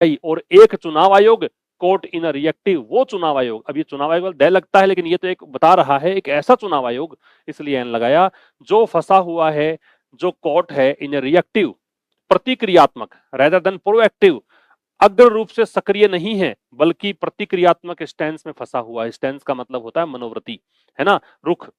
और एक चुनाव आयोग, कोर्ट इन रिएक्टिव वो चुनाव आयोग। अब ये चुनाव आयोग दय लगता है, लेकिन ये तो एक बता रहा है एक ऐसा चुनाव आयोग, इसलिए एन लगाया, जो फंसा हुआ है, जो कोर्ट है इन रिएक्टिव प्रतिक्रियात्मक रेदर देन प्रोएक्टिव, अग्र रूप से सक्रिय नहीं है बल्कि प्रतिक्रियात्मक स्टैंस में फंसा हुआ है। स्टैंस का मतलब होता है मनोवृत्ति, है ना, रुख।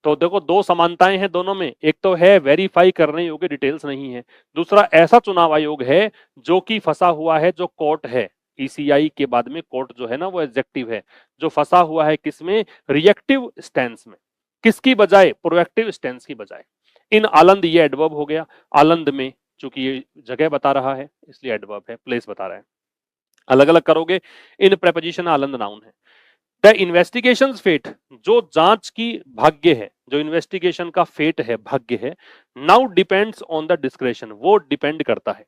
तो देखो दो समानताएं हैं दोनों में, एक तो है वेरीफाई करने योग्य डिटेल्स नहीं है, दूसरा ऐसा चुनाव आयोग है जो कि फंसा हुआ है, जो कोर्ट है, ईसीआई के बाद में कोर्ट जो है ना वो एडजेक्टिव है, जो फंसा हुआ है किसमें, रिएक्टिव स्टैंस में, किसकी बजाय, प्रोएक्टिव स्टैंस की बजाय। इन आलंद, ये एडवर्ब हो गया, आलंद में चूंकि ये जगह बता रहा है इसलिए एडवर्ब है, प्लेस बता रहा है। अलग अलग करोगे, इन प्रेपोजिशन आलंद नाउन है। द इन्वेस्टिगेशन फेट, जो जांच की भाग्य है, जो इन्वेस्टिगेशन का फेट है, भाग्य है, now depends on the discretion, वो डिपेंड करता है,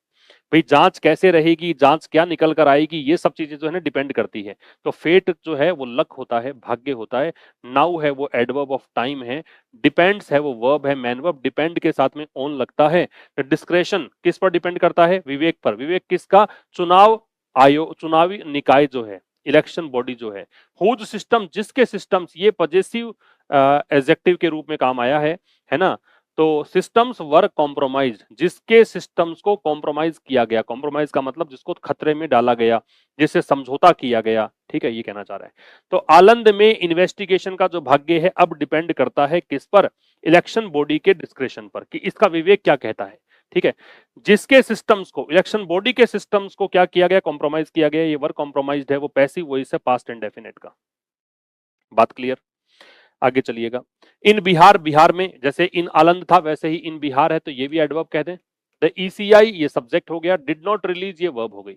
भाई जांच कैसे रहेगी, जांच क्या निकल कर आएगी, ये सब चीजें जो है ना डिपेंड करती है। तो फेट जो है वो लक होता है, भाग्य होता है, नाउ है वो एडवर्ब ऑफ टाइम है, डिपेंड्स है वो वर्ब है, मैन वर्ब, डिपेंड के साथ में ऑन लगता है। डिस्क्रेशन किस पर डिपेंड करता है, विवेक पर। विवेक किसका, चुनाव आयोग, चुनावी निकाय जो है, इलेक्शन बॉडी जो है। हुज सिस्टम, जिसके सिस्टम्स, ये पॉजेसिव एडजेक्टिव के रूप में काम आया है ना। तो सिस्टम्स वर कॉम्प्रोमाइज, जिसके सिस्टम्स को कॉम्प्रोमाइज किया गया, कॉम्प्रोमाइज का मतलब जिसको खतरे में डाला गया, जिससे समझौता किया गया, ठीक है, ये कहना चाह रहा है। तो आलंद में इन्वेस्टिगेशन का जो भाग्य है अब डिपेंड करता है किस पर, इलेक्शन बॉडी के डिस्क्रेशन पर, कि इसका विवेक क्या कहता है, ठीक है। जिसके सिस्टम्स को, इलेक्शन बॉडी के सिस्टम्स को क्या किया गया, कॉम्प्रोमाइज किया गया, ये वर्क कॉम्प्रोमाइज्ड है, वो पैसिव वॉइस है, पास्ट इंडेफिनिट का। बात क्लियर, आगे चलिएगा। इन बिहार, बिहार में जैसे इन आलंद था वैसे ही इन बिहार है, तो ये भी एडवर्ब कह दें। द ईसीआई, ये सब्जेक्ट हो गया, डिड नॉट रिलीज, ये वर्ब हो गई।